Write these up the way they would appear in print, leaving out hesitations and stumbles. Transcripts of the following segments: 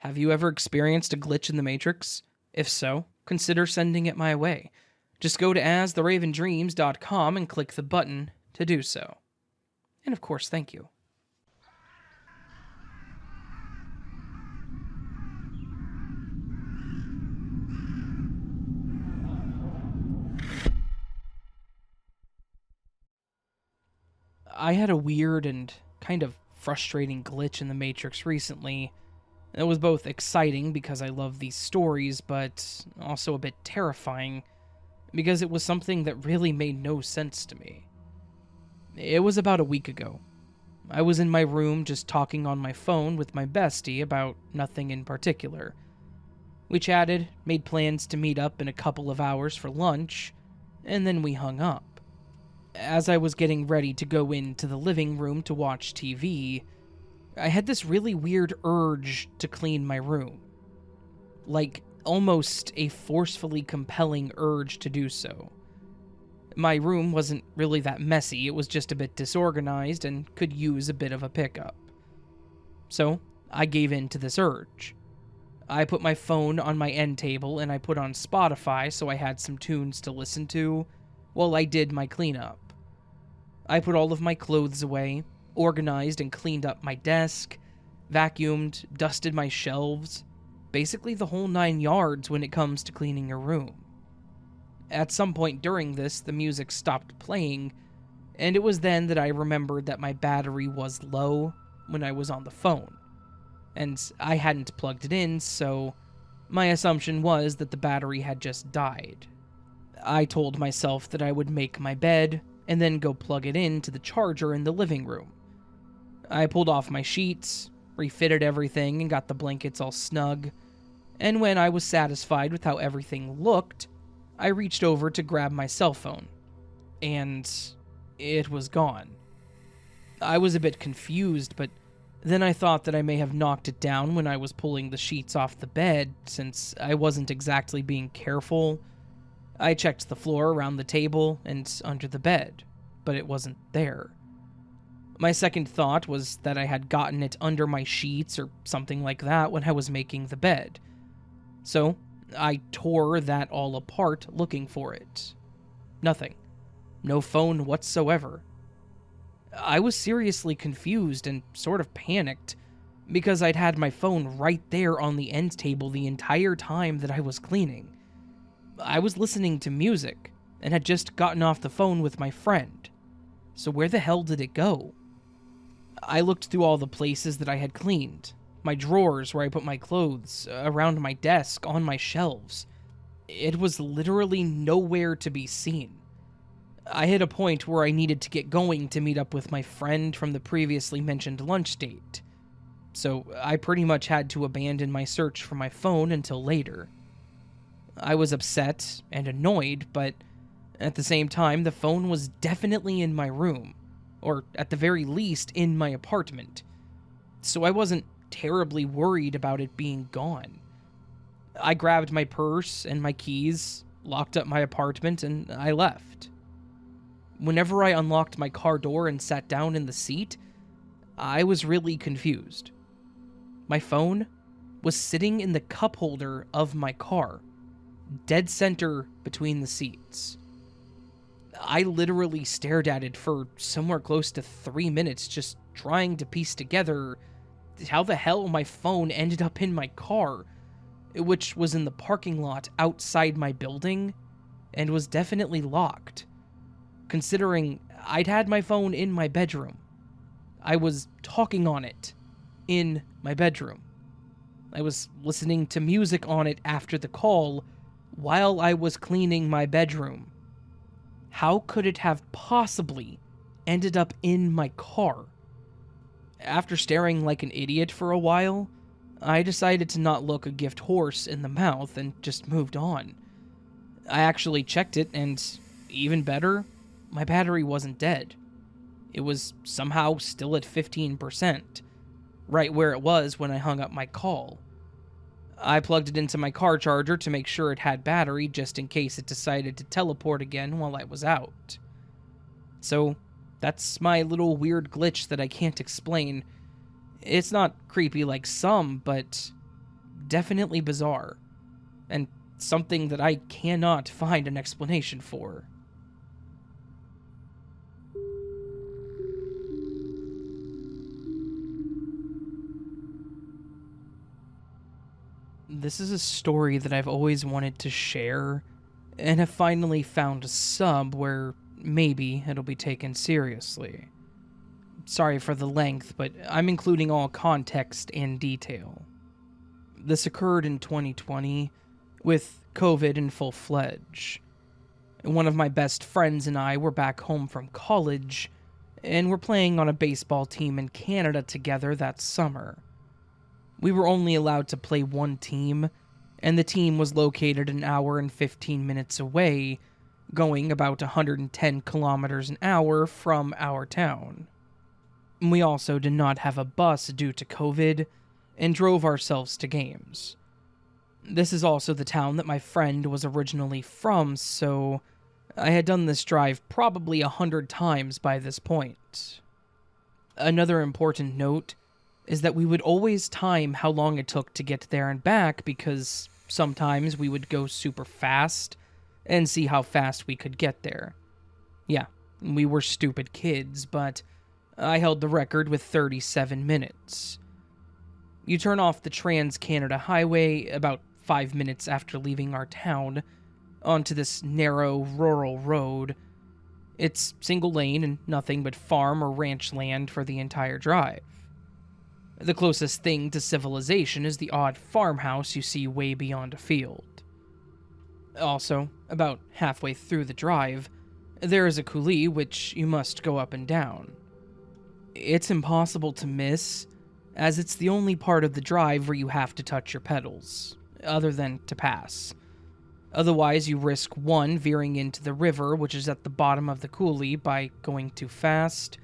Have you ever experienced a glitch in the Matrix? If so, consider sending it my way. Just go to astheravendreams.com and click the button to do so. And of course, thank you. I had a weird and kind of frustrating glitch in the Matrix recently. It was both exciting because I love these stories, but also a bit terrifying because it was something that really made no sense to me. It was about a week ago. I was in my room just talking on my phone with my bestie about nothing in particular. We chatted, made plans to meet up in a couple of hours for lunch, and then we hung up. As I was getting ready to go into the living room to watch TV, I had this really weird urge to clean my room. Like, almost a forcefully compelling urge to do so. My room wasn't really that messy, it was just a bit disorganized and could use a bit of a pickup. So, I gave in to this urge. I put my phone on my end table and I put on Spotify so I had some tunes to listen to while I did my cleanup. I put all of my clothes away, organized and cleaned up my desk, vacuumed, dusted my shelves, basically the whole 9 yards when it comes to cleaning your room. At some point during this, the music stopped playing, and it was then that I remembered that my battery was low when I was on the phone, and I hadn't plugged it in, so my assumption was that the battery had just died. I told myself that I would make my bed, and then go plug it into the charger in the living room. I pulled off my sheets, refitted everything, and got the blankets all snug, and when I was satisfied with how everything looked, I reached over to grab my cell phone, and it was gone. I was a bit confused, but then I thought that I may have knocked it down when I was pulling the sheets off the bed, since I wasn't exactly being careful. I checked the floor around the table and under the bed, but it wasn't there. My second thought was that I had gotten it under my sheets or something like that when I was making the bed. So, I tore that all apart looking for it. Nothing. No phone whatsoever. I was seriously confused and sort of panicked, because I'd had my phone right there on the end table the entire time that I was cleaning. I was listening to music, and had just gotten off the phone with my friend. So where the hell did it go? I looked through all the places that I had cleaned, my drawers where I put my clothes, around my desk, on my shelves. It was literally nowhere to be seen. I hit a point where I needed to get going to meet up with my friend from the previously mentioned lunch date. So I pretty much had to abandon my search for my phone until later. I was upset and annoyed, but at the same time, the phone was definitely in my room, or at the very least in my apartment, so I wasn't terribly worried about it being gone. I grabbed my purse and my keys, locked up my apartment, and I left. Whenever I unlocked my car door and sat down in the seat, I was really confused. My phone was sitting in the cup holder of my car, dead center between the seats. I literally stared at it for somewhere close to 3 minutes, just trying to piece together how the hell my phone ended up in my car, which was in the parking lot outside my building, and was definitely locked, considering I'd had my phone in my bedroom. I was talking on it in my bedroom. I was listening to music on it after the call while I was cleaning my bedroom. How could it have possibly ended up in my car? After staring like an idiot for a while, I decided to not look a gift horse in the mouth and just moved on. I actually checked it, and even better, my battery wasn't dead. It was somehow still at 15%, right where it was when I hung up my call. I plugged it into my car charger to make sure it had battery just in case it decided to teleport again while I was out. So, that's my little weird glitch that I can't explain. It's not creepy like some, but definitely bizarre, and something that I cannot find an explanation for. This is a story that I've always wanted to share, and have finally found a sub where maybe it'll be taken seriously. Sorry for the length, but I'm including all context and detail. This occurred in 2020, with COVID in full fledged. One of my best friends and I were back home from college, and were playing on a baseball team in Canada together that summer. We were only allowed to play one team, and the team was located an hour and 15 minutes away, going about 110 kilometers an hour from our town. We also did not have a bus due to COVID, and drove ourselves to games. This is also the town that my friend was originally from, so I had done this drive probably 100 times by this point. Another important note is that we would always time how long it took to get there and back, because sometimes we would go super fast and see how fast we could get there. Yeah, we were stupid kids, but I held the record with 37 minutes. You turn off the Trans-Canada Highway about 5 minutes after leaving our town onto this narrow rural road. It's single lane and nothing but farm or ranch land for the entire drive. The closest thing to civilization is the odd farmhouse you see way beyond a field. Also, about halfway through the drive, there is a coulee which you must go up and down. It's impossible to miss, as it's the only part of the drive where you have to touch your pedals, other than to pass. Otherwise, you risk 1, veering into the river, which is at the bottom of the coulee by going too fast,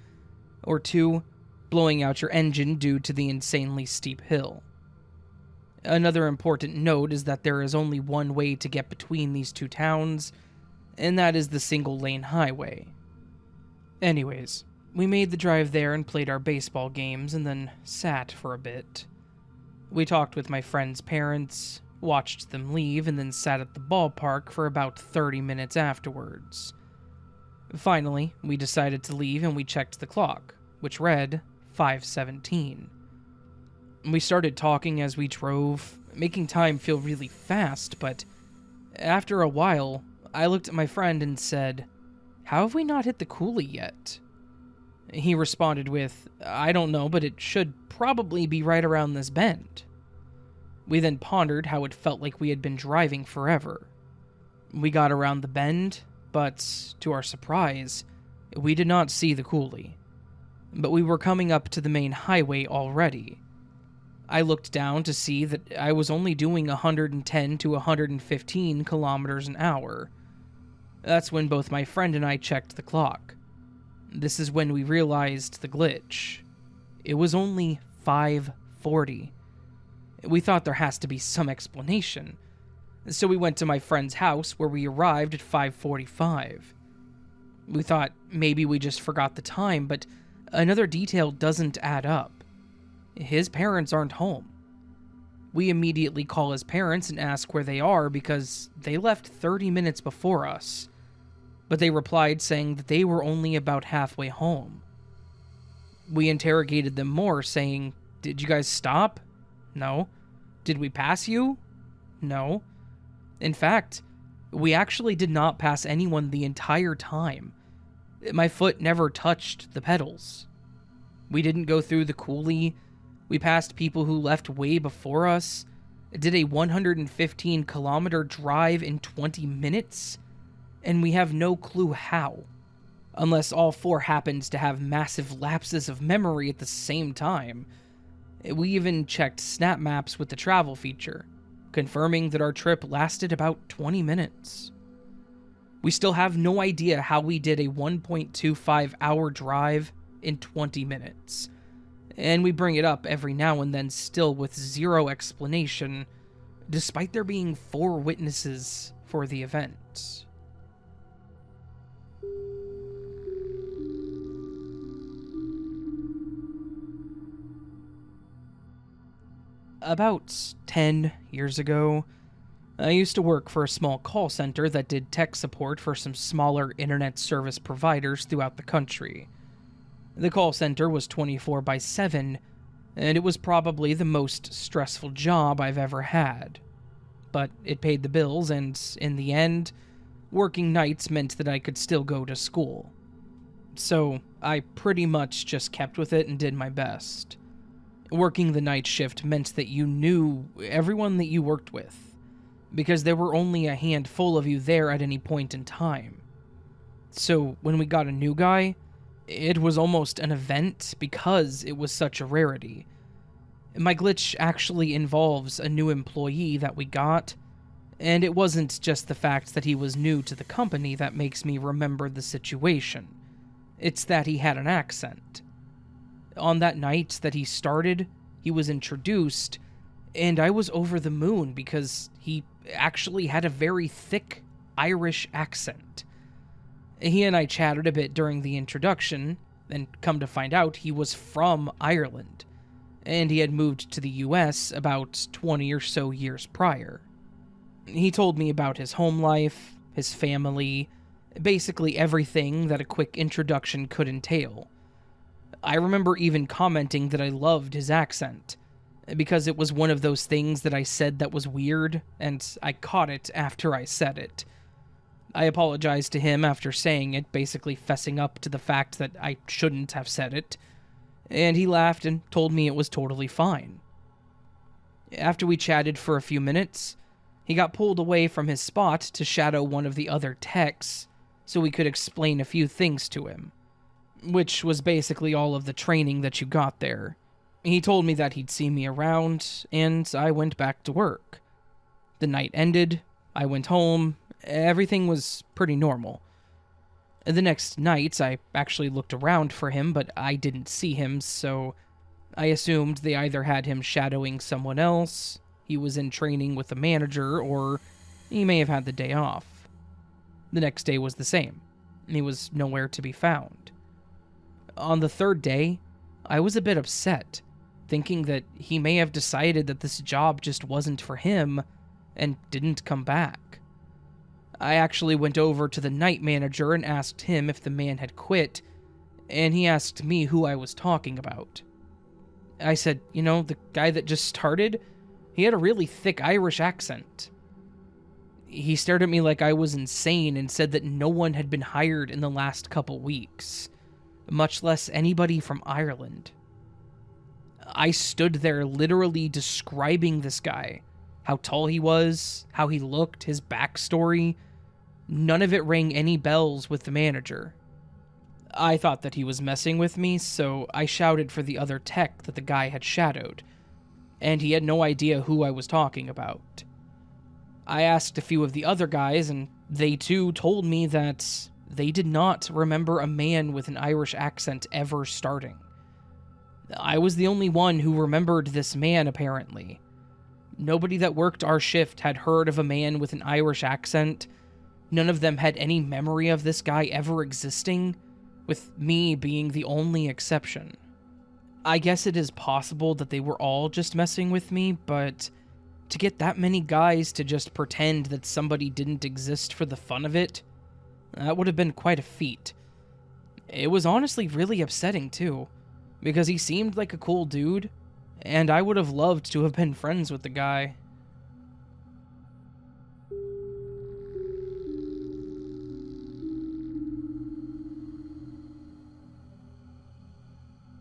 or 2, blowing out your engine due to the insanely steep hill. Another important note is that there is only one way to get between these two towns, and that is the single-lane highway. Anyways, we made the drive there and played our baseball games, and then sat for a bit. We talked with my friend's parents, watched them leave, and then sat at the ballpark for about 30 minutes afterwards. Finally, we decided to leave, and we checked the clock, which read 5:17. We started talking as we drove, making time feel really fast, but after a while, I looked at my friend and said, "How have we not hit the coulee yet?" He responded with, "I don't know, but it should probably be right around this bend." We then pondered how it felt like we had been driving forever. We got around the bend, but to our surprise, we did not see the coulee. But we were coming up to the main highway already. I looked down to see that I was only doing 110 to 115 kilometers an hour. That's when both my friend and I checked the clock. This is when we realized the glitch. It was only 5:40. We thought there has to be some explanation, so we went to my friend's house where we arrived at 5:45. We thought maybe we just forgot the time, but another detail doesn't add up. His parents aren't home. We immediately call his parents and ask where they are because they left 30 minutes before us, but they replied saying that they were only about halfway home. We interrogated them more, saying, "Did you guys stop? No. Did we pass you? No. In fact, we actually did not pass anyone the entire time. My foot never touched the pedals. We didn't go through the coulee. We passed people who left way before us, did a 115-kilometer drive in 20 minutes, and we have no clue how, unless all four happens to have massive lapses of memory at the same time. We even checked snap maps with the travel feature, confirming that our trip lasted about 20 minutes. We still have no idea how we did a 1.25-hour drive in 20 minutes, and we bring it up every now and then still with zero explanation, despite there being 4 witnesses for the event. About 10 years ago, I used to work for a small call center that did tech support for some smaller internet service providers throughout the country. The call center was 24/7, and it was probably the most stressful job I've ever had. But it paid the bills, and in the end, working nights meant that I could still go to school. So I pretty much just kept with it and did my best. Working the night shift meant that you knew everyone that you worked with, because there were only a handful of you there at any point in time. So when we got a new guy, it was almost an event because it was such a rarity. My glitch actually involves a new employee that we got, and it wasn't just the fact that he was new to the company that makes me remember the situation. It's that he had an accent. On that night that he started, he was introduced, and I was over the moon because he actually had a very thick Irish accent. He and I chatted a bit during the introduction, and come to find out he was from Ireland, and he had moved to the US about 20 or so years prior. He told me about his home life, his family, basically everything that a quick introduction could entail. I remember even commenting that I loved his accent, because it was one of those things that I said that was weird, and I caught it after I said it. I apologized to him after saying it, basically fessing up to the fact that I shouldn't have said it, and he laughed and told me it was totally fine. After we chatted for a few minutes, he got pulled away from his spot to shadow one of the other techs so we could explain a few things to him, which was basically all of the training that you got there. He told me that he'd see me around, and I went back to work. The night ended, I went home, everything was pretty normal. The next night, I actually looked around for him, but I didn't see him, so I assumed they either had him shadowing someone else, he was in training with the manager, or he may have had the day off. The next day was the same. He was nowhere to be found. On the third day, I was a bit upset, thinking that he may have decided that this job just wasn't for him and didn't come back. I actually went over to the night manager and asked him if the man had quit, and he asked me who I was talking about. I said, the guy that just started, he had a really thick Irish accent. He stared at me like I was insane and said that no one had been hired in the last couple weeks, much less anybody from Ireland. I stood there literally describing this guy, how tall he was, how he looked, his backstory. None of it rang any bells with the manager. I thought that he was messing with me, so I shouted for the other tech that the guy had shadowed, and he had no idea who I was talking about. I asked a few of the other guys, and they too told me that they did not remember a man with an Irish accent ever starting. I was the only one who remembered this man, apparently. Nobody that worked our shift had heard of a man with an Irish accent. None of them had any memory of this guy ever existing, with me being the only exception. I guess it is possible that they were all just messing with me, but to get that many guys to just pretend that somebody didn't exist for the fun of it, that would have been quite a feat. It was honestly really upsetting too, because he seemed like a cool dude, and I would have loved to have been friends with the guy.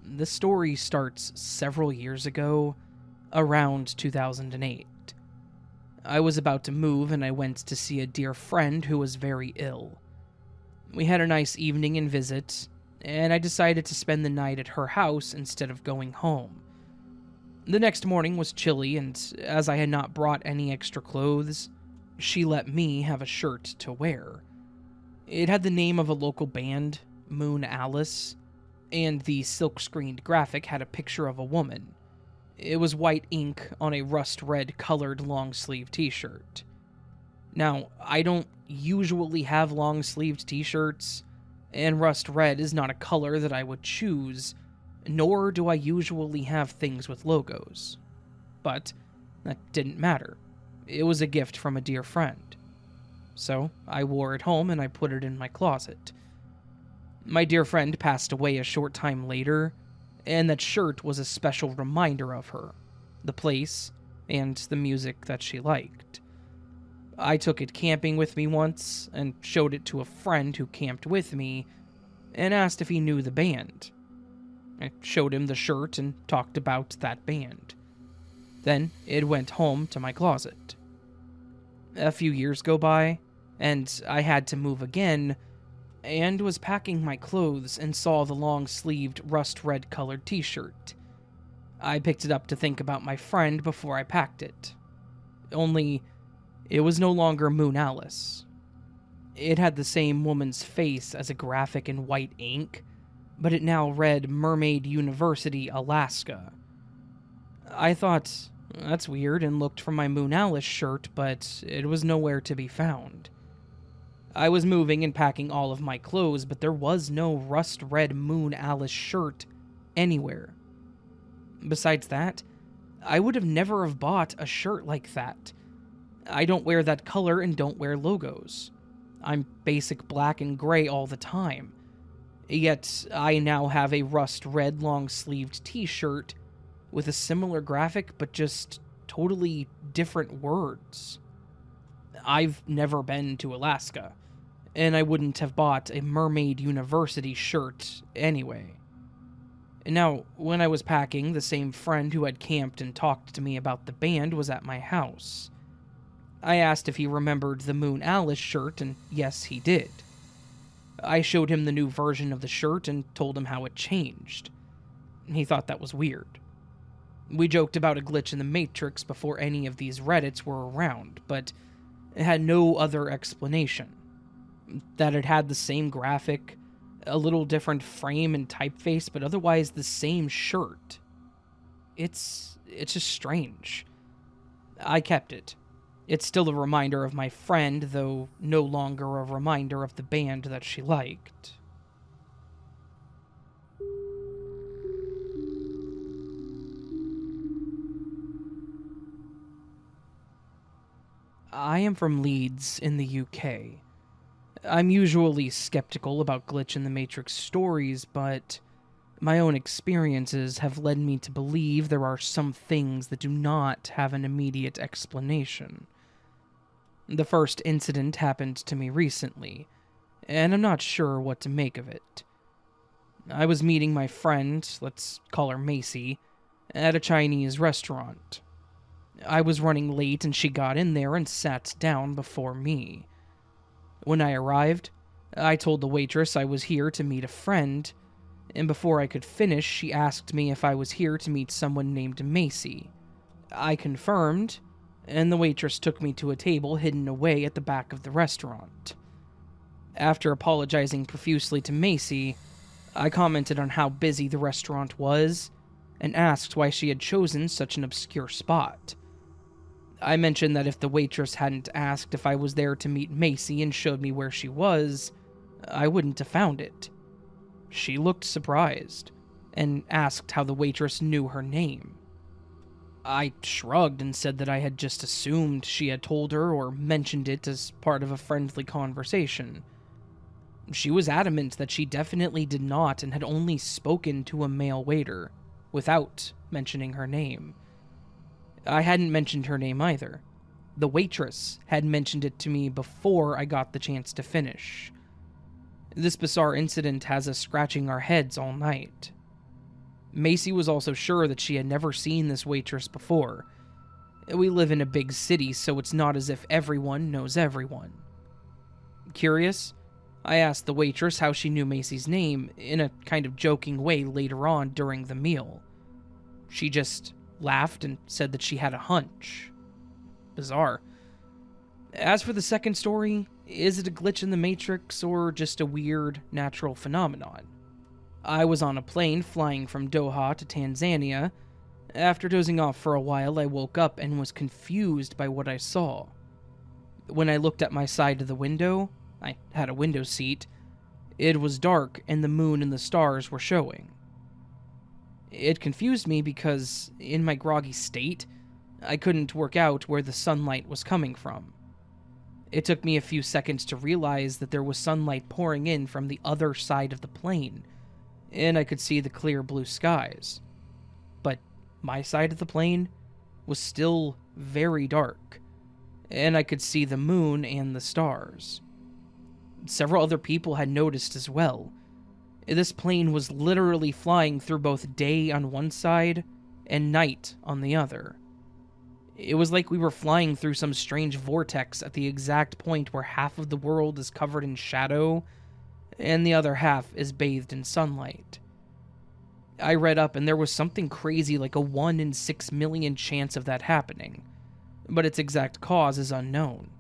The story starts several years ago, around 2008. I was about to move and I went to see a dear friend who was very ill. We had a nice evening and visit, and I decided to spend the night at her house instead of going home. The next morning was chilly, and as I had not brought any extra clothes, she let me have a shirt to wear. It had the name of a local band, Moon Alice, and the silk-screened graphic had a picture of a woman. It was white ink on a rust-red colored long-sleeve t-shirt. Now, I don't usually have long-sleeved t-shirts, and rust red is not a color that I would choose, nor do I usually have things with logos. but that didn't matter. It was a gift from a dear friend. So I wore it home and I put it in my closet. My dear friend passed away a short time later, and that shirt was a special reminder of her, the place, and the music that she liked. I took it camping with me once and showed it to a friend who camped with me and asked if he knew the band. I showed him the shirt and talked about that band. Then it went home to my closet. A few years go by, and I had to move again, and was packing my clothes and saw the long-sleeved rust-red colored t-shirt. I picked it up to think about my friend before I packed it. Only, it was no longer Moon Alice. It had the same woman's face as a graphic in white ink, but it now read Mermaid University, Alaska. I thought, that's weird, and looked for my Moon Alice shirt, but it was nowhere to be found. I was moving and packing all of my clothes, but there was no rust-red Moon Alice shirt anywhere. Besides that, I would have never have bought a shirt like that. I don't wear that color and don't wear logos. I'm basic black and gray all the time. Yet, I now have a rust-red long-sleeved t-shirt with a similar graphic, but just totally different words. I've never been to Alaska, and I wouldn't have bought a Mermaid University shirt anyway. Now, when I was packing, the same friend who had camped and talked to me about the band was at my house. I asked if he remembered the Moon Alice shirt, and yes, he did. I showed him the new version of the shirt and told him how it changed. He thought that was weird. We joked about a glitch in the Matrix before any of these Reddits were around, but it had no other explanation. That it had the same graphic, a little different frame and typeface, but otherwise the same shirt. It's just strange. I kept it. It's still a reminder of my friend, though no longer a reminder of the band that she liked. I am from Leeds in the UK. I'm usually skeptical about glitch in the Matrix stories, but my own experiences have led me to believe there are some things that do not have an immediate explanation. The first incident happened to me recently, and I'm not sure what to make of it. I was meeting my friend, let's call her Macy, at a Chinese restaurant. I was running late and she got in there and sat down before me. When I arrived, I told the waitress I was here to meet a friend, and before I could finish, she asked me if I was here to meet someone named Macy. I confirmed, and the waitress took me to a table hidden away at the back of the restaurant. After apologizing profusely to Macy, I commented on how busy the restaurant was, and asked why she had chosen such an obscure spot. I mentioned that if the waitress hadn't asked if I was there to meet Macy and showed me where she was, I wouldn't have found it. She looked surprised, and asked how the waitress knew her name. I shrugged and said that I had just assumed she had told her or mentioned it as part of a friendly conversation. She was adamant that she definitely did not and had only spoken to a male waiter, without mentioning her name. I hadn't mentioned her name either. The waitress had mentioned it to me before I got the chance to finish. This bizarre incident has us scratching our heads all night. Macy was also sure that she had never seen this waitress before. We live in a big city, so it's not as if everyone knows everyone. Curious, I asked the waitress how she knew Macy's name in a kind of joking way later on during the meal. She just laughed and said that she had a hunch. Bizarre. As for the second story, is it a glitch in the Matrix or just a weird natural phenomenon? I was on a plane flying from Doha to Tanzania. After dozing off for a while, I woke up and was confused by what I saw. When I looked at my side of the window, I had a window seat, it was dark and the moon and the stars were showing. It confused me because, in my groggy state, I couldn't work out where the sunlight was coming from. It took me a few seconds to realize that there was sunlight pouring in from the other side of the plane, and I could see the clear blue skies. But my side of the plane was still very dark, and I could see the moon and the stars. Several other people had noticed as well. This plane was literally flying through both day on one side and night on the other. It was like we were flying through some strange vortex at the exact point where half of the world is covered in shadow and the other half is bathed in sunlight. I read up and there was something crazy like a 1 in 6 million chance of that happening, but its exact cause is unknown.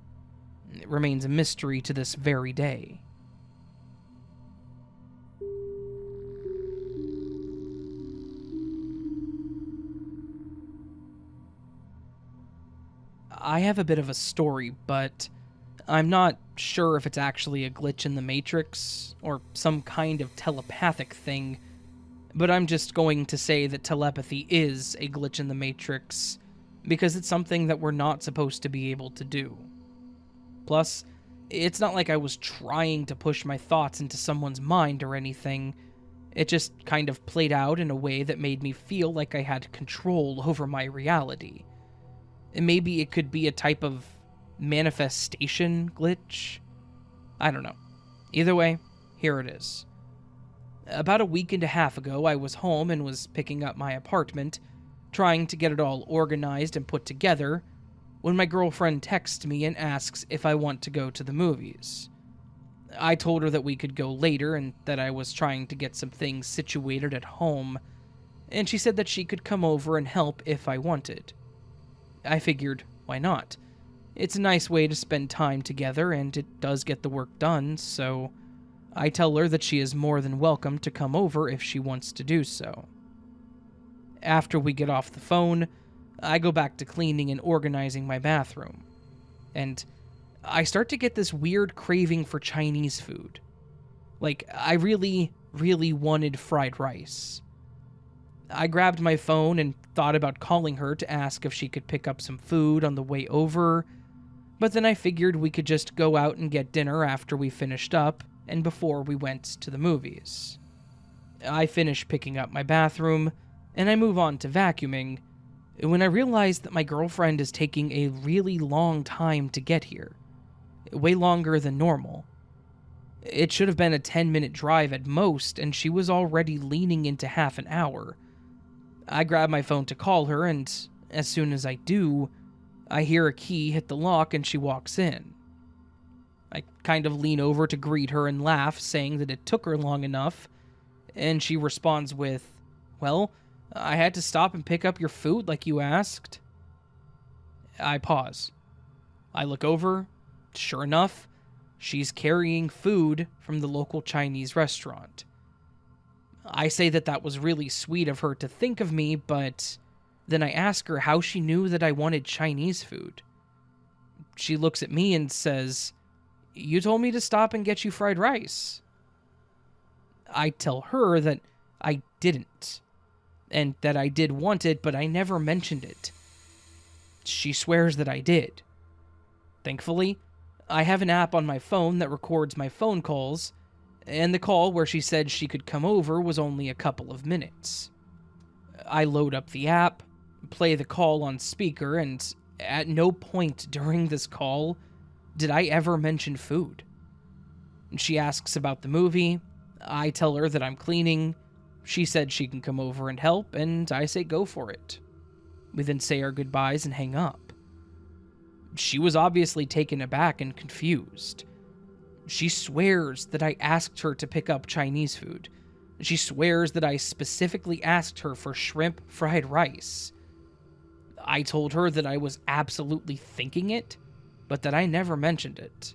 It remains a mystery to this very day. I have a bit of a story, but I'm not sure if it's actually a glitch in the Matrix or some kind of telepathic thing, but I'm just going to say that telepathy is a glitch in the Matrix because it's something that we're not supposed to be able to do. Plus, it's not like I was trying to push my thoughts into someone's mind or anything. It just kind of played out in a way that made me feel like I had control over my reality. And maybe it could be a type of manifestation glitch? I don't know. Either way, here it is. About a week and a half ago, I was home and was picking up my apartment, trying to get it all organized and put together, when my girlfriend texts me and asks if I want to go to the movies. I told her that we could go later and that I was trying to get some things situated at home, and she said that she could come over and help if I wanted. I figured, why not? It's a nice way to spend time together, and it does get the work done, so I tell her that she is more than welcome to come over if she wants to do so. After we get off the phone, I go back to cleaning and organizing my bathroom, and I start to get this weird craving for Chinese food. Like, I really, really wanted fried rice. I grabbed my phone and thought about calling her to ask if she could pick up some food on the way over, but then I figured we could just go out and get dinner after we finished up and before we went to the movies. I finish picking up my bathroom, and I move on to vacuuming, when I realize that my girlfriend is taking a really long time to get here. Way longer than normal. It should have been a 10-minute drive at most, and she was already leaning into half an hour. I grab my phone to call her, and as soon as I do, I hear a key hit the lock and she walks in. I kind of lean over to greet her and laugh, saying that it took her long enough, and she responds with, "Well, I had to stop and pick up your food like you asked." I pause. I look over. Sure enough, she's carrying food from the local Chinese restaurant. I say that that was really sweet of her to think of me, but then I ask her how she knew that I wanted Chinese food. She looks at me and says, "You told me to stop and get you fried rice." I tell her that I didn't, and that I did want it, but I never mentioned it. She swears that I did. Thankfully, I have an app on my phone that records my phone calls, and the call where she said she could come over was only a couple of minutes. I load up the app, play the call on speaker, and at no point during this call did I ever mention food. She asks about the movie. I tell her that I'm cleaning. She said she can come over and help, and I say go for it. We then say our goodbyes and hang up. She was obviously taken aback and confused. She swears that I asked her to pick up Chinese food. She swears that I specifically asked her for shrimp fried rice. I told her that I was absolutely thinking it, but that I never mentioned it.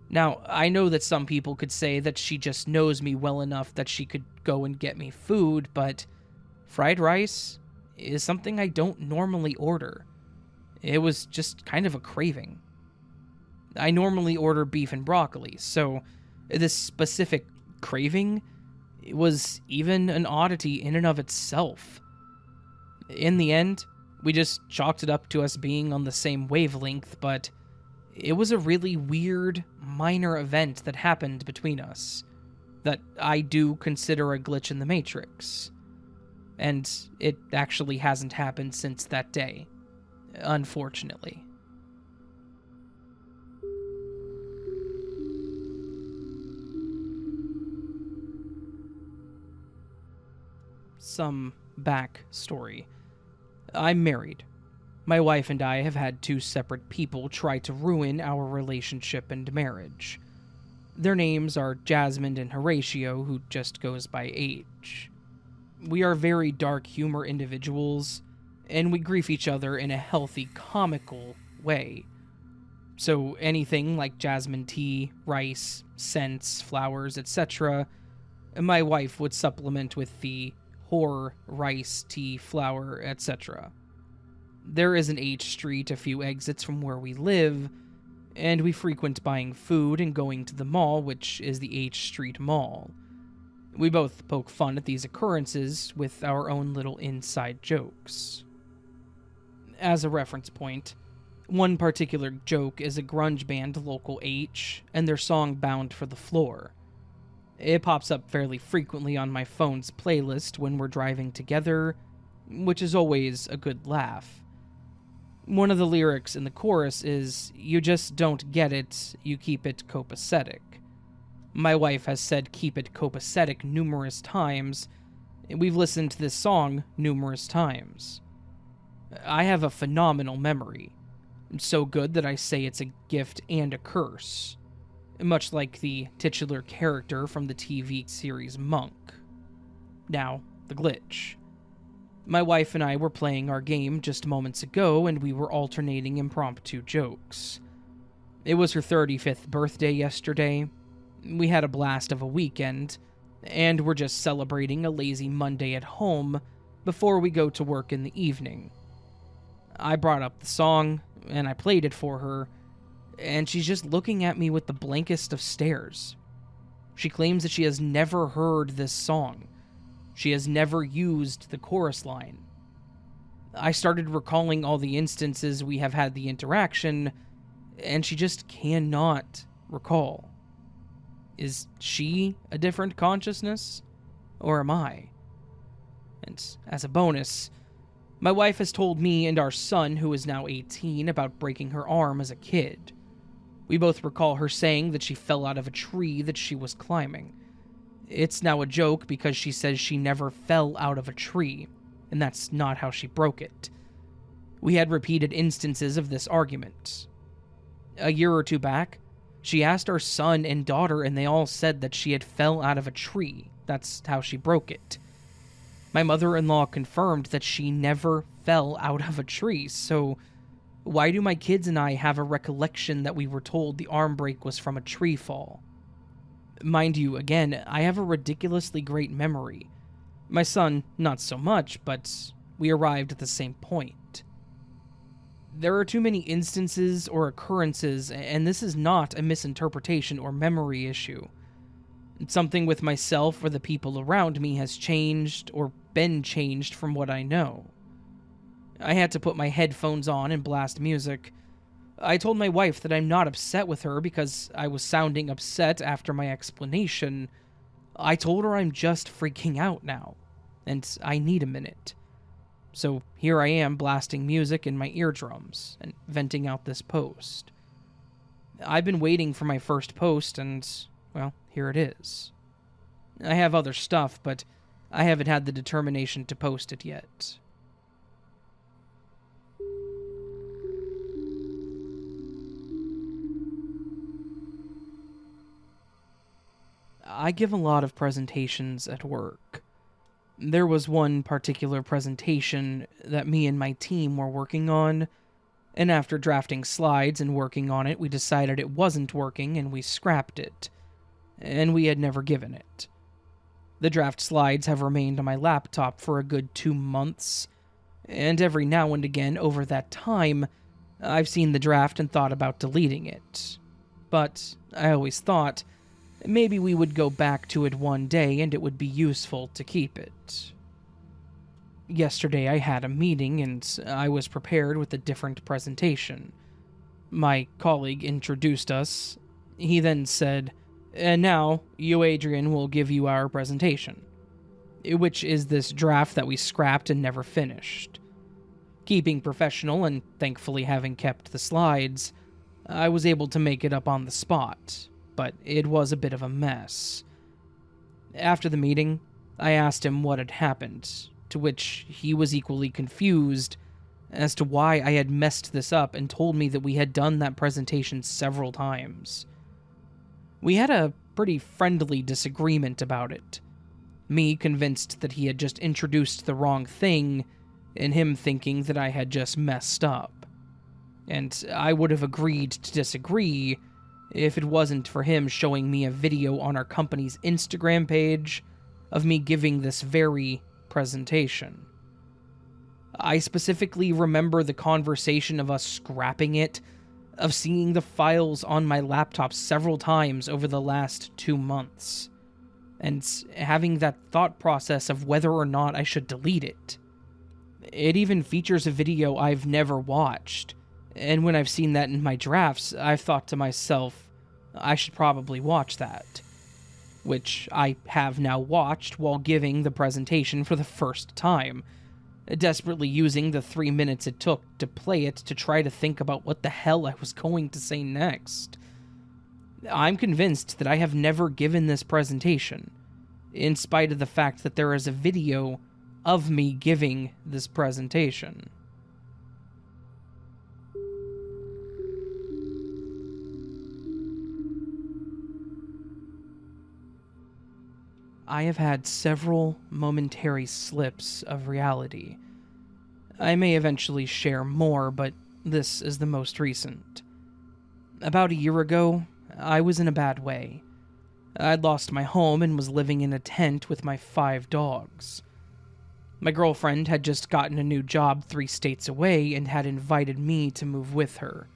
Now, I know that some people could say that she just knows me well enough that she could go and get me food, but fried rice is something I don't normally order. It was just kind of a craving. I normally order beef and broccoli, so this specific craving was even an oddity in and of itself. In the end, We just chalked it up to us being on the same wavelength, but it was a really weird, minor event that happened between us that I do consider a glitch in the Matrix. And it actually hasn't happened since that day, unfortunately. Some backstory. I'm married. My wife and I have had two separate people try to ruin our relationship and marriage. Their names are Jasmine and Horatio, who just goes by H. We are very dark humor individuals, and we grief each other in a healthy, comical way. So anything like jasmine tea, rice, scents, flowers, etc., my wife would supplement with the horror, rice, tea, flower, etc. There is an H Street a few exits from where we live, and we frequent buying food and going to the mall, which is the H Street Mall. We both poke fun at these occurrences with our own little inside jokes. As a reference point, one particular joke is a grunge band local H and their song Bound for the Floor. It pops up fairly frequently on my phone's playlist when we're driving together, which is always a good laugh. One of the lyrics in the chorus is, "You just don't get it, you keep it copacetic." My wife has said keep it copacetic numerous times, and we've listened to this song numerous times. I have a phenomenal memory. So good that I say it's a gift and a curse. Much like the titular character from the TV series Monk. Now, the glitch. My wife and I were playing our game just moments ago, and we were alternating impromptu jokes. It was her 35th birthday yesterday. We had a blast of a weekend, and we're just celebrating a lazy Monday at home before we go to work in the evening. I brought up the song, and I played it for her, and she's just looking at me with the blankest of stares. She claims that she has never heard this song. She has never used the chorus line. I started recalling all the instances we have had the interaction, and she just cannot recall. Is she a different consciousness? Or am I? And as a bonus, my wife has told me and our son, who is now 18, about breaking her arm as a kid. We both recall her saying that she fell out of a tree that she was climbing. It's now a joke because she says she never fell out of a tree, and that's not how she broke it. We had repeated instances of this argument. A year or two back, she asked our son and daughter, and they all said that she had fell out of a tree. That's how she broke it. My mother-in-law confirmed that she never fell out of a tree, so why do my kids and I have a recollection that we were told the arm break was from a tree fall? Mind you, again, I have a ridiculously great memory. My son, not so much, but we arrived at the same point. There are too many instances or occurrences, and this is not a misinterpretation or memory issue. Something with myself or the people around me has changed or been changed from what I know. I had to put my headphones on and blast music. I told my wife that I'm not upset with her because I was sounding upset after my explanation. I told her I'm just freaking out now, and I need a minute. So here I am blasting music in my eardrums and venting out this post. I've been waiting for my first post, and, well, here it is. I have other stuff, but I haven't had the determination to post it yet. I give a lot of presentations at work. There was one particular presentation that me and my team were working on, and after drafting slides and working on it, we decided it wasn't working and we scrapped it, and we had never given it. The draft slides have remained on my laptop for a good 2 months, and every now and again over that time, I've seen the draft and thought about deleting it. But I always thought maybe we would go back to it one day and it would be useful to keep it. Yesterday I had a meeting and I was prepared with a different presentation. My colleague introduced us. He then said, "And now, you, Adrian, will give you our presentation," which is this draft that we scrapped and never finished. Keeping professional and thankfully having kept the slides, I was able to make it up on the spot, but it was a bit of a mess. After the meeting, I asked him what had happened, to which he was equally confused as to why I had messed this up and told me that we had done that presentation several times. We had a pretty friendly disagreement about it. Me convinced that he had just introduced the wrong thing, and him thinking that I had just messed up. And I would have agreed to disagree if it wasn't for him showing me a video on our company's Instagram page of me giving this very presentation. I specifically remember the conversation of us scrapping it, of seeing the files on my laptop several times over the last 2 months, and having that thought process of whether or not I should delete it. It even features a video I've never watched, and when I've seen that in my drafts, I've thought to myself, I should probably watch that. Which I have now watched while giving the presentation for the first time, desperately using the 3 minutes it took to play it to try to think about what the hell I was going to say next. I'm convinced that I have never given this presentation, in spite of the fact that there is a video of me giving this presentation. I have had several momentary slips of reality. I may eventually share more, but this is the most recent. About a year ago, I was in a bad way. I'd lost my home and was living in a tent with my 5 dogs. My girlfriend had just gotten a new job 3 states away and had invited me to move with her.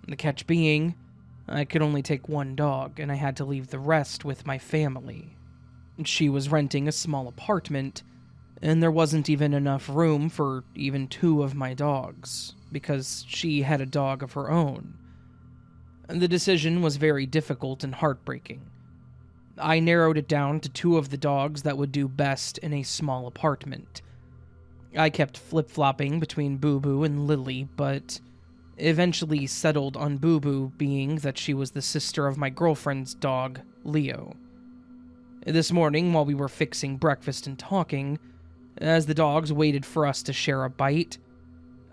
The catch being, I could only take 1 dog, and I had to leave the rest with my family. She was renting a small apartment, and there wasn't even enough room for even 2 of my dogs, because she had a dog of her own. The decision was very difficult and heartbreaking. I narrowed it down to 2 of the dogs that would do best in a small apartment. I kept flip-flopping between Boo Boo and Lily, but eventually settled on Boo Boo, being that she was the sister of my girlfriend's dog, Leo. This morning, while we were fixing breakfast and talking, as the dogs waited for us to share a bite,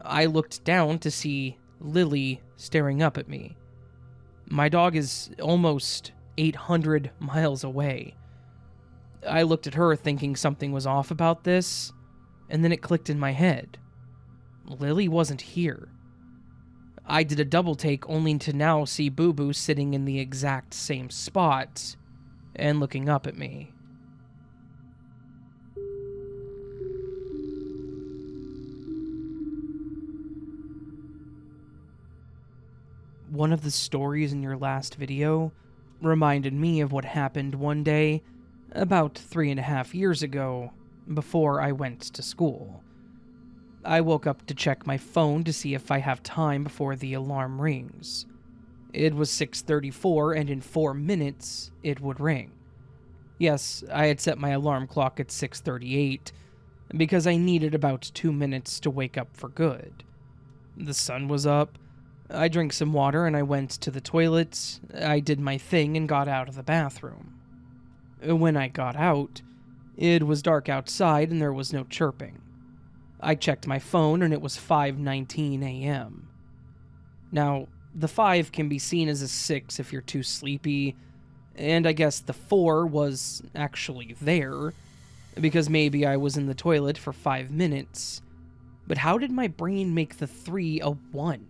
I looked down to see Lily staring up at me. My dog is almost 800 miles away. I looked at her thinking something was off about this, and then it clicked in my head. Lily wasn't here. I did a double take only to now see Boo Boo sitting in the exact same spot and looking up at me. One of the stories in your last video reminded me of what happened one day about 3.5 years ago before I went to school. I woke up to check my phone to see if I have time before the alarm rings. It was 6:34, and in 4 minutes, it would ring. Yes, I had set my alarm clock at 6:38, because I needed about 2 minutes to wake up for good. The sun was up, I drank some water and I went to the toilet, I did my thing and got out of the bathroom. When I got out, it was dark outside and there was no chirping. I checked my phone and it was 5:19 a.m. Now, the 5 can be seen as a 6 if you're too sleepy, and I guess the 4 was actually there, because maybe I was in the toilet for 5 minutes. But how did my brain make the 3 a 1?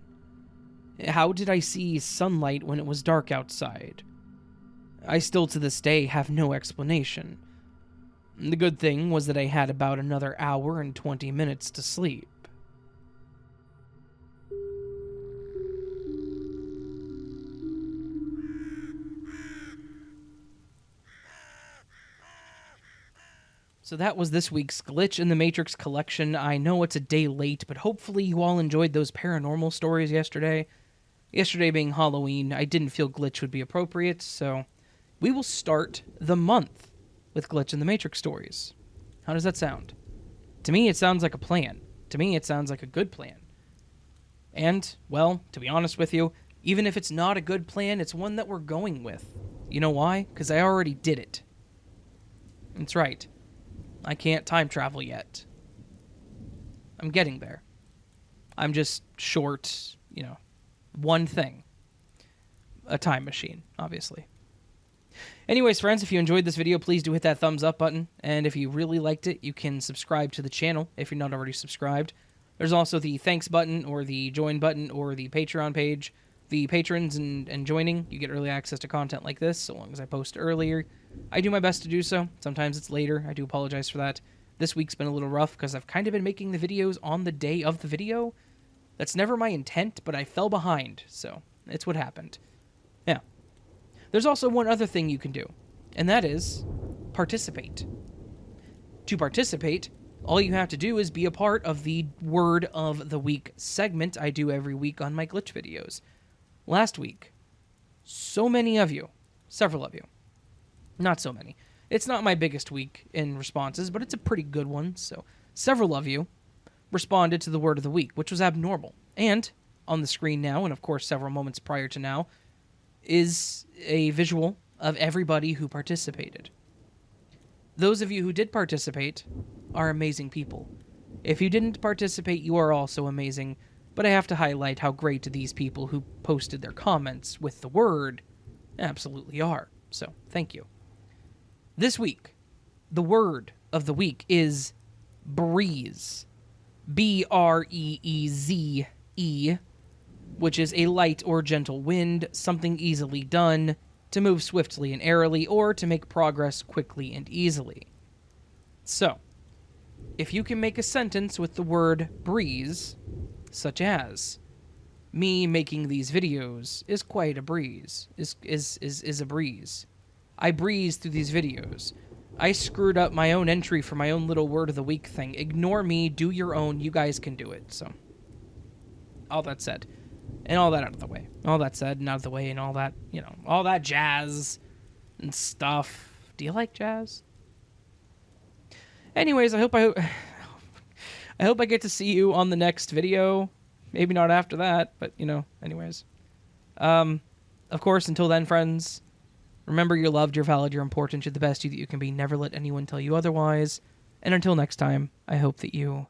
How did I see sunlight when it was dark outside? I still to this day have no explanation. The good thing was that I had about another hour and 20 minutes to sleep. So that was this week's Glitch in the Matrix collection. I know it's a day late, but hopefully you all enjoyed those paranormal stories yesterday. Yesterday being Halloween, I didn't feel Glitch would be appropriate, so we will start the month with Glitch in the Matrix stories. How does that sound? To me, it sounds like a plan. To me, it sounds like a good plan. And, well, to be honest with you, even if it's not a good plan, it's one that we're going with. You know why? Because I already did it. That's right. I can't time travel yet. I'm getting there. I'm just short, one thing. A time machine, obviously. Anyways, friends, if you enjoyed this video, please do hit that thumbs up button. And if you really liked it, you can subscribe to the channel if you're not already subscribed. There's also the thanks button or the join button or the Patreon page. The patrons and joining, you get early access to content like this, so long as I post earlier. I do my best to do so. Sometimes it's later. I do apologize for that. This week's been a little rough because I've kind of been making the videos on the day of the video. That's never my intent, but I fell behind, so it's what happened. Yeah. There's also one other thing you can do, and that is participate. To participate, all you have to do is be a part of the Word of the Week segment I do every week on my Glitch videos. Last week, so many of you, several of you, not so many. It's not my biggest week in responses, but it's a pretty good one, so several of you responded to the Word of the Week, which was abnormal. And on the screen now, and of course several moments prior to now, is a visual of everybody who participated. Those of you who did participate are amazing people. If you didn't participate, you are also amazing, but I have to highlight how great these people who posted their comments with the word absolutely are. So, thank you. This week, the word of the week is breeze. B-R-E-E-Z-E, which is a light or gentle wind, something easily done, to move swiftly and airily, or to make progress quickly and easily. So, if you can make a sentence with the word breeze, such as, me making these videos is quite a breeze, is a breeze. I breeze through these videos. I screwed up my own entry for my own little word of the week thing. Ignore me, do your own, you guys can do it. So, all that said, and all that out of the way. All that said and out of the way and all that, all that jazz and stuff. Do you like jazz? Anyways, I hope I get to see you on the next video. Maybe not after that, but, anyways. Of course, until then, friends, remember you're loved, you're valid, you're important, you're the best you that you can be. Never let anyone tell you otherwise. And until next time, I hope that you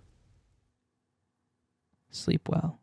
sleep well.